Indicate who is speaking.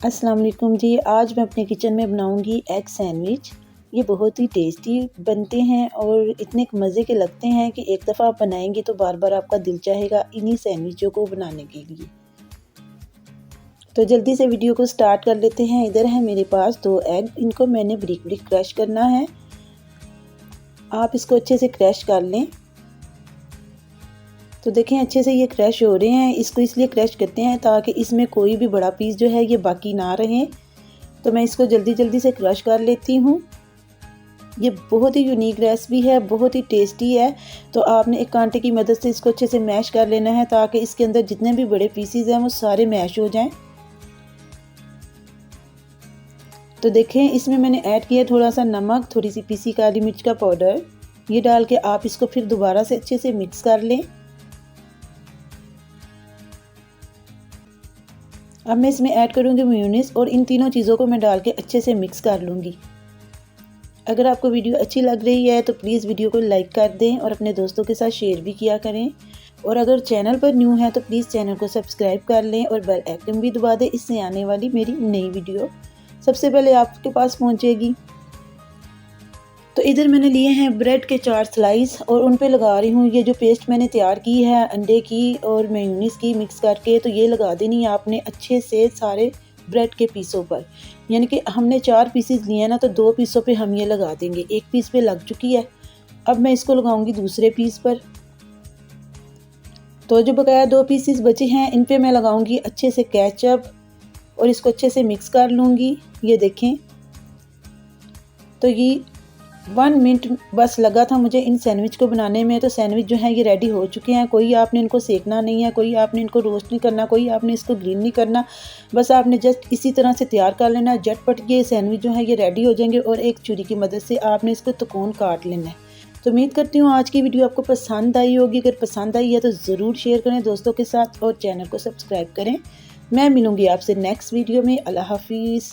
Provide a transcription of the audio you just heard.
Speaker 1: अस्सलाम वालेकुम जी। आज मैं अपने किचन में बनाऊंगी एग सैंडविच। ये बहुत ही टेस्टी बनते हैं और इतने मज़े के लगते हैं कि एक दफ़ा आप बनाएंगे तो बार बार आपका दिल चाहेगा इन्हीं सैंडविचों को बनाने के लिए। तो जल्दी से वीडियो को स्टार्ट कर लेते हैं। इधर है मेरे पास 2 एग, इनको मैंने बारीक बारीक क्रश करना है। आप इसको अच्छे से क्रश कर लें। तो देखें अच्छे से ये क्रश हो रहे हैं। इसको इसलिए क्रश करते हैं ताकि इसमें कोई भी बड़ा पीस जो है ये बाकी ना रहे। तो मैं इसको जल्दी जल्दी से क्रश कर लेती हूँ। ये बहुत ही यूनिक रेसिपी है, बहुत ही टेस्टी है। तो आपने एक कांटे की मदद से इसको अच्छे से मैश कर लेना है ताकि इसके अंदर जितने भी बड़े पीसीज हैं वो सारे मैश हो जाएं। तो देखें इसमें मैंने ऐड किया थोड़ा सा नमक, थोड़ी सी पीसी काली मिर्च का पाउडर। ये डाल के आप इसको फिर दोबारा से अच्छे से मिक्स कर लें। अब मैं इसमें ऐड करूँगी मेयोनीज और इन तीनों चीज़ों को मैं डाल के अच्छे से मिक्स कर लूँगी। अगर आपको वीडियो अच्छी लग रही है तो प्लीज़ वीडियो को लाइक कर दें और अपने दोस्तों के साथ शेयर भी किया करें। और अगर चैनल पर न्यू है तो प्लीज़ चैनल को सब्सक्राइब कर लें और बेल आइकन भी दबा दें। इससे आने वाली मेरी नई वीडियो सबसे पहले आपके पास पहुँचेगी। तो इधर मैंने लिए हैं ब्रेड के 4 स्लाइस और उन पे लगा रही हूँ ये जो पेस्ट मैंने तैयार की है अंडे की और मेयोनीज की मिक्स करके। तो ये लगा देनी है आपने अच्छे से सारे ब्रेड के पीसों पर। यानी कि हमने 4 पीसेस लिए हैं ना, तो 2 पीसों पे हम ये लगा देंगे। एक पीस पे लग चुकी है, अब मैं इसको लगाऊंगी दूसरे पीस पर। तो जो बकाया 2 पीसेस बचे हैं इन पे मैं लगाऊंगी अच्छे से केचप और इसको अच्छे से मिक्स कर लूँगी। ये देखें, तो ये 1 मिनट बस लगा था मुझे इन सैंडविच को बनाने में। तो सैंडविच जो है ये रेडी हो चुके हैं। कोई आपने इनको सेकना नहीं है, कोई आपने इनको रोस्ट नहीं करना, कोई आपने इसको ग्रीन नहीं करना। बस आपने जस्ट इसी तरह से तैयार कर लेना है। झटपट ये सैंडविच जो है ये रेडी हो जाएंगे और एक छुरी की मदद से आपने इसको त्रिकोण काट लेना है। तो उम्मीद करती हूँ आज की वीडियो आपको पसंद आई होगी। अगर पसंद आई है तो ज़रूर शेयर करें दोस्तों के साथ और चैनल को सब्सक्राइब करें। मैं मिलूँगी आपसे नेक्स्ट वीडियो में। अल्लाह हाफिज़।